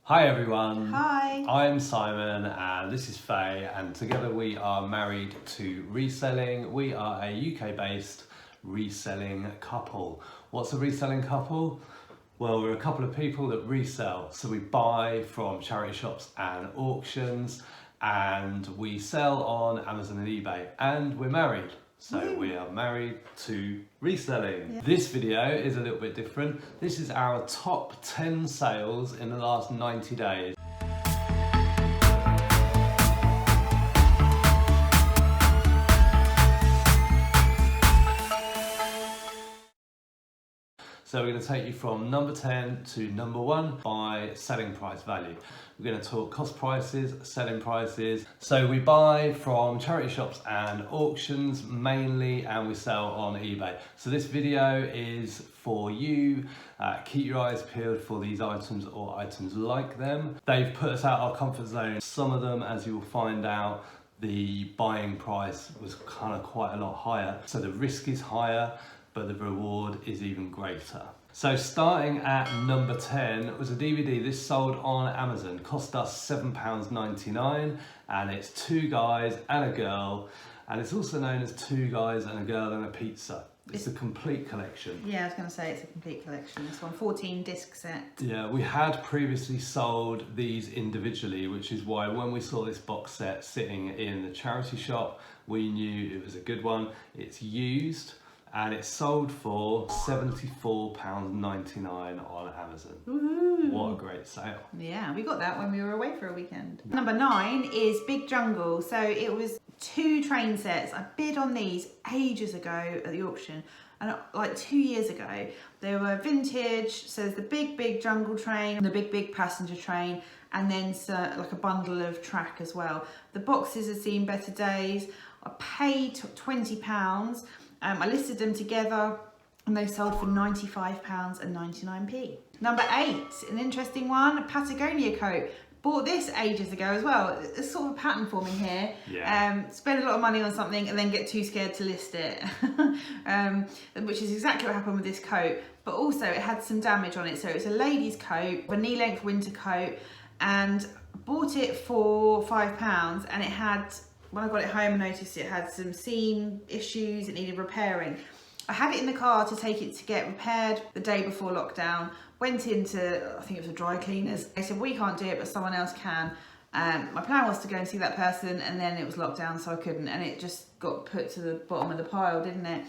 Hi everyone. Hi. I'm Simon and this is Faye, and together we are married to reselling. We are a UK based reselling couple. What's a reselling couple? Well, we're a couple of people that resell. So we buy from charity shops and auctions and we sell on Amazon and eBay, and we're married. So we are married to reselling. Yeah. This video is a little bit different. This is our top 10 sales in the last 90 days. So we're going to take you from number 10 to number 1 by selling price value. We're going to talk cost prices, selling prices. So we buy from charity shops and auctions mainly, and we sell on eBay. So this video is for you. Keep your eyes peeled for these items or items like them. They've put us out our comfort zone. Some of them, as you will find out, the buying price was kind of quite a lot higher. So the risk is higher, but the reward is even greater. So starting at number 10 was a DVD. This sold on Amazon, cost us £7.99, and it's 2 guys and a girl, and it's also known as 2 guys and a girl and a pizza. It's a complete collection. Yeah, I was going to say it's a complete collection. This one, 14 disc set. Yeah, we had previously sold these individually, which is why when we saw this box set sitting in the charity shop, we knew it was a good one. It's used, and it's sold for £74.99 on Amazon. Woohoo. What a great sale. Yeah, we got that when we were away for a weekend. Number 9 is Big Jungle. So it was 2 train sets. I bid on these ages ago at the auction, and like 2 years ago. They were vintage, so there's the big jungle train, the big passenger train, and then like a bundle of track as well. The boxes have seen better days. I paid £20. I listed them together and they sold for £95.99. Number 8, an interesting one, a Patagonia coat. Bought this ages ago as well. There's sort of a pattern forming here. Yeah. Spend a lot of money on something and then get too scared to list it, which is exactly what happened with this coat. But also it had some damage on it. So it was a lady's coat, a knee-length winter coat, and bought it for £5, and it had, when I got it home, I noticed it had some seam issues, it needed repairing. I had it in the car to take it to get repaired the day before lockdown. Went into, I think it was a dry cleaners. They said, we can't do it, but someone else can. My plan was to go and see that person, and then it was locked down, so I couldn't, and it just got put to the bottom of the pile, didn't it?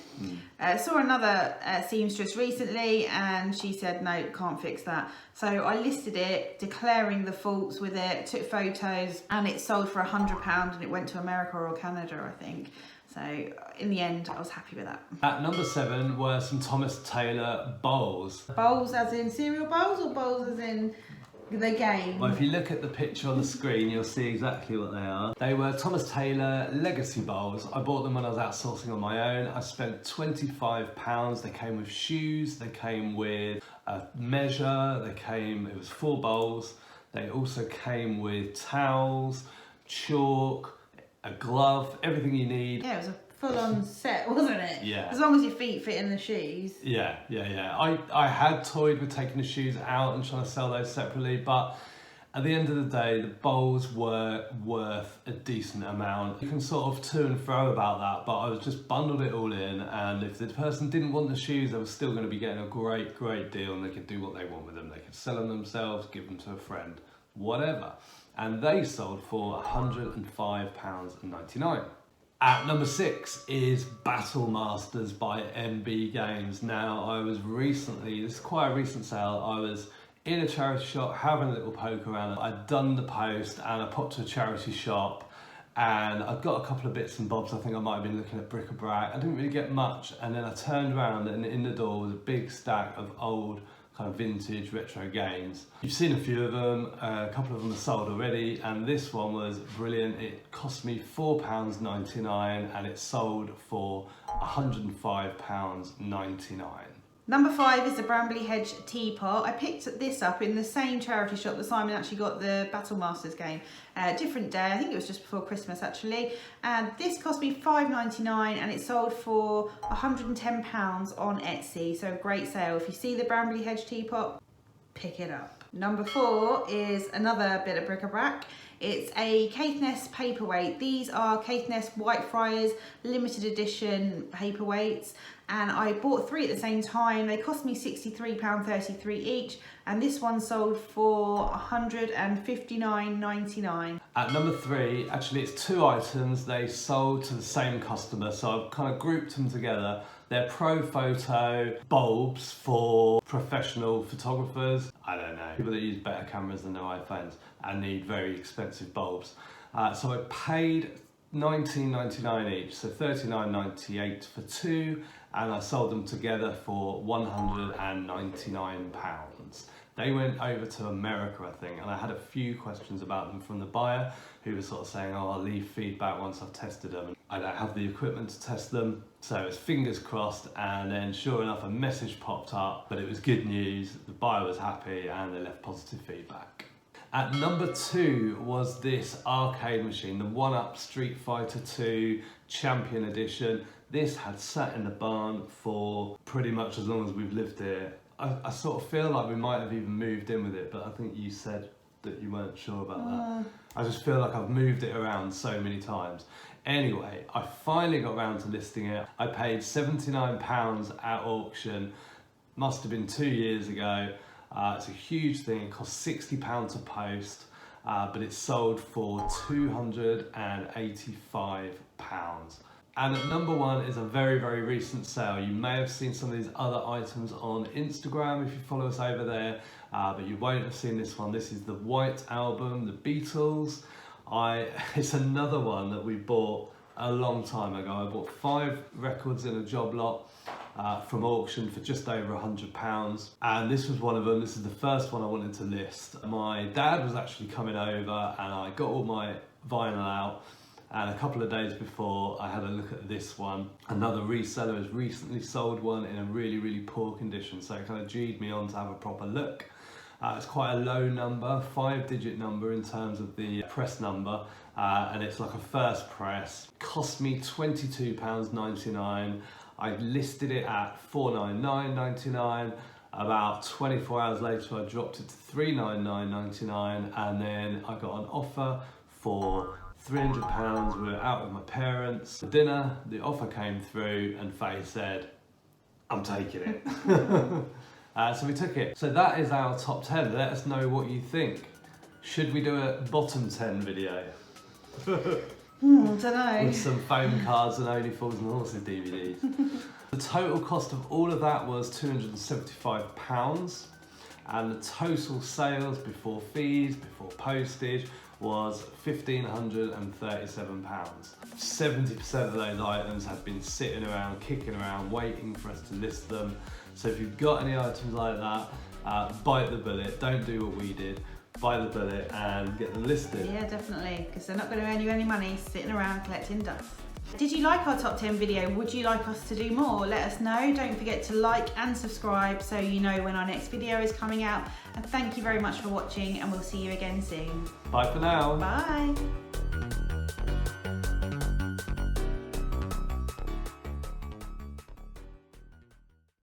Saw another seamstress recently, and she said, no, can't fix that. So I listed it, declaring the faults with it, took photos, and it sold for £100, and it went to America or Canada, I think. So in the end, I was happy with that. At number 7 were some Thomas Taylor bowls. Bowls as in cereal bowls, or bowls as in the game? Well, if you look at the picture on the screen, you'll see exactly what they are. They were Thomas Taylor Legacy bowls. I bought them when I was outsourcing on my own. I spent £25. They came with shoes, they came with a measure, it was 4 bowls. They also came with towels, chalk, a glove, everything you need. Yeah, it was a full-on set, wasn't it? Yeah. As long as your feet fit in the shoes. Yeah. I had toyed with taking the shoes out and trying to sell those separately, but at the end of the day, the bowls were worth a decent amount. You can sort of to and fro about that, but I was just bundled it all in, and if the person didn't want the shoes, they were still going to be getting a great deal, and they could do what they want with them. They could sell them themselves, give them to a friend, whatever. And they sold for £105.99. At number 6 is Battle Masters by MB Games. Now, this is quite a recent sale, I was in a charity shop having a little poke around. I'd done the post and I popped to a charity shop, and I'd got a couple of bits and bobs. I think I might have been looking at bric-a-brac. I didn't really get much, and then I turned around and in the door was a big stack of old kind of vintage retro games. You've seen a few of them, a couple of them are sold already, and this one was brilliant. It cost me £4.99 and it sold for £105.99. Number 5 is the Brambley Hedge teapot. I picked this up in the same charity shop that Simon actually got the Battle Masters game. Different day, I think it was just before Christmas actually. And this cost me £5.99 and it sold for £110 on Etsy. So a great sale. If you see the Brambley Hedge teapot, pick it up. Number 4 is another bit of bric-a-brac. It's a Caithness paperweight. These are Caithness Whitefriars limited edition paperweights, and I bought 3 at the same time. They cost me £63.33 each, and this one sold for £159.99. At number 3, actually it's 2 items. They sold to the same customer, so I've kind of grouped them together. They're Pro Photo bulbs for professional photographers. I don't know, people that use better cameras than their iPhones and need very expensive bulbs. So I paid £19.99 each, so £39.98 for 2, and I sold them together for £199. They went over to America, I think, and I had a few questions about them from the buyer, who was sort of saying, oh, I'll leave feedback once I've tested them. I don't have the equipment to test them, so it's fingers crossed. And then sure enough, a message popped up, but it was good news. The buyer was happy and they left positive feedback. At number 2 was this arcade machine, the 1UP Street Fighter 2 Champion Edition. This had sat in the barn for pretty much as long as we've lived here. I sort of feel like we might have even moved in with it, but I think you said that you weren't sure about that. I just feel like I've moved it around so many times. Anyway, I finally got around to listing it. I paid £79 at auction, must have been 2 years ago. It's a huge thing, it cost £60 to post, but it's sold for £285. And at number 1 is a very, very recent sale. You may have seen some of these other items on Instagram if you follow us over there, but you won't have seen this one. This is the White Album, the Beatles. It's another one that we bought a long time ago. I bought 5 records in a job lot from auction for just over £100, and this was one of them. This is the first one I wanted to list. My dad was actually coming over and I got all my vinyl out, and a couple of days before I had a look at this one. Another reseller has recently sold one in a really, really poor condition, so it kind of G'd me on to have a proper look. It's quite a low number, 5-digit number in terms of the press number, and it's like a first press. Cost me £22.99. I listed it at £499.99. About 24 hours later, I dropped it to £399.99, and then I got an offer for £300. We were out with my parents for dinner. The offer came through, and Faye said, "I'm taking it." So we took it. So that is our top 10. Let us know what you think. Should we do a bottom 10 video? Don't know. With some phone cards and Only Fools and Horses DVDs. The total cost of all of that was £275, and the total sales before fees, before postage, was £1,537. 70% of those items have been sitting around, kicking around, waiting for us to list them. So if you've got any items like that, bite the bullet. Don't do what we did. Bite the bullet and get them listed. Yeah, definitely, because they're not going to earn you any money sitting around collecting dust. Did you like our top 10 video? Would you like us to do more? Let us know. Don't forget to like and subscribe so you know when our next video is coming out. And thank you very much for watching, and we'll see you again soon. Bye for now. Bye.